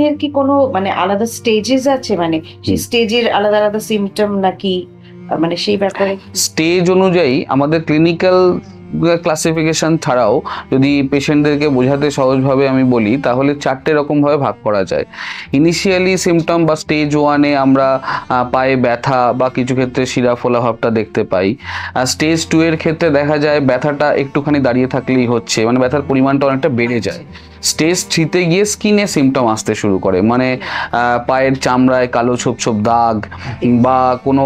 এর কি কোনো মানে আলাদা স্টেজেস আছে, মানে সেই স্টেজের আলাদা আলাদা সিমটম নাকি মানে সেই ব্যাপারে? স্টেজ অনুযায়ী আমাদের ক্লিনিক্যাল ক্লাসিফিকেশন ছাড়াও যদি পেশেন্টদেরকে বোঝাতে সহজভাবে আমি বলি তাহলে 4টে রকমভাবে ভাগ করা যায়। ইনিশিয়ালি সিমটম বা স্টেজ 1-এ আমরা পায়ে ব্যথা বা কিছু ক্ষেত্রে শিরা ফোলা ভাবটা দেখতে পাই। আর স্টেজ 2-এর ক্ষেত্রে দেখা যায় ব্যথাটা একটুখানি দাঁড়িয়ে থাকলেই হচ্ছে, মানে ব্যথার পরিমাণটা অনেকটা বেড়ে যায়। স্টেজ 3-তে গিয়ে স্কিনে সিমটম আসতে শুরু করে, মানে পায়ের চামড়ায় কালো ছোপ ছোপ দাগ বা কোনো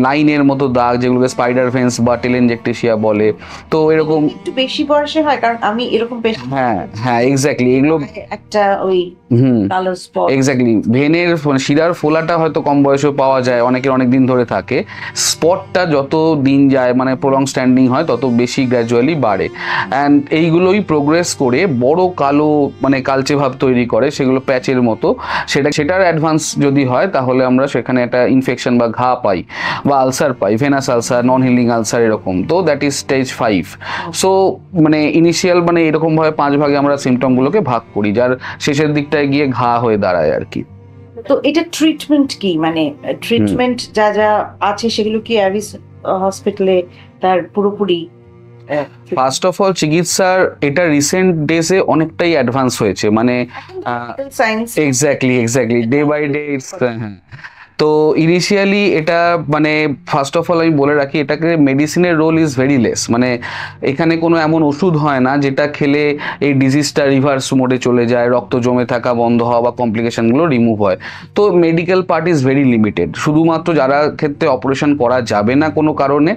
লাইনের মতো দাগ, যেগুলোকে স্পাইডার ভেন্স বা টেলেনজেকটেশিয়া বলে। তো এরকম একটু বেশি বয়সে হয়, কারণ আমি এরকম হ্যাঁ হ্যাঁ এক্স্যাক্টলি এগুলো একটা ওই কালো স্পট। এক্স্যাক্টলি ভেনের শিরার ফোলাটা হয়তো কম বয়সেও পাওয়া যায়, অনেকের অনেক দিন ধরে থাকে। স্পটটা যত দিন যায় মানে প্রলং স্ট্যান্ডিং হয় তত বেশি গ্র্যাজুয়ালি বাড়ে, অ্যান্ড এইগুলোই প্রোগ্রেস করে বড় কালো মানে কালচে ভাব তৈরি করে, সেগুলো প্যাচের মতো। সেটার অ্যাডভান্স যদি হয় তাহলে আমরা সেখানে একটা ইনফেকশন বা ঘা পাই বা আলসার পাই, ভেনাস আলসার, নন হিলিং আলসার এরকম। তো দ্যাট ইজ স্টেজ 5। সো মানে ইনিশিয়াল মানে এরকম ভাবে 5 ভাগে আমরা সিমটমগুলোকে ভাগ করি, যার শেষের দিকটায় গিয়ে ঘা হয়ে দাঁড়ায় আর কি। তো এটা ট্রিটমেন্ট কি, মানে ট্রিটমেন্ট যা যা আছে সেগুলো কি অ্যাভিস হসপিটালে তার পুরোপুরি? ফার্স্ট অফ অল চিকিৎসার এটা রিসেন্ট ডেজে অনেকটাই অ্যাডভান্স হয়েছে, মানে science exactly day by day. হ্যাঁ, তো ইনিশিয়ালি এটা মানে ফার্স্ট অফ অল আমি বলে রাখি এটাকে মেডিসিনের রোল ইজ ভেরি লেস, মানে এখানে কোনো এমন ওষুধ হয় না যেটা খেলে এই ডিজিজটা রিভার্স মোডে চলে যায়, রক্ত জমে থাকা বন্ধ হওয়া বা কমপ্লিকেশনগুলো রিমুভ হয়। তো medical part is very limited. শুধুমাত্র যারা ক্ষেত্রে অপারেশন করা যাবে না কোনো কারণে